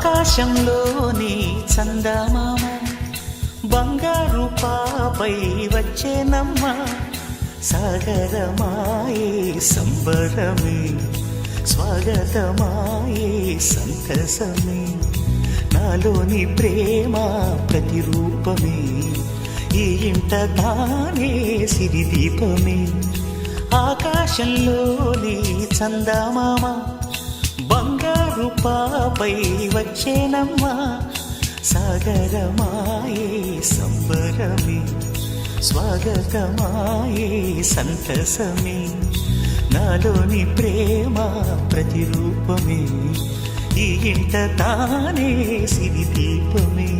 ఆకాశంలోని చందమామ బంగారు పాపై వచ్చేనమ్మ సాగరమాయే సంబరమే స్వాగతమాయే సంతసమే నాలోని ప్రేమ ప్రతిరూపమే ఈ ఇంట తానే సిరిదీపమే ఆకాశంలోని చందమామ బంగారు పాపై వచ్చేనమ్మా సాగరమాయే సంబరమే స్వాగతమాయే సంతసమే నాలోని ప్రేమ ప్రతిరూపమే ఈ ఇంట తానే సిరిదీపమే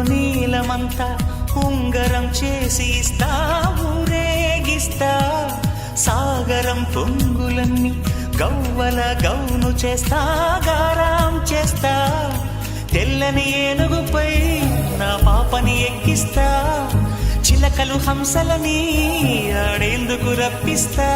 నీలమంతా ఉంగరం చేసి ఇస్తా ఊరేగిస్తా సాగరం పొంగులన్నీ గవ్వల గౌను చేస్తా గారాం చేస్తా తెల్లని ఏనుగుపై నా పాపని ఎక్కిస్తా చిలకలు హంసలని ఆడేందుకు రప్పిస్తా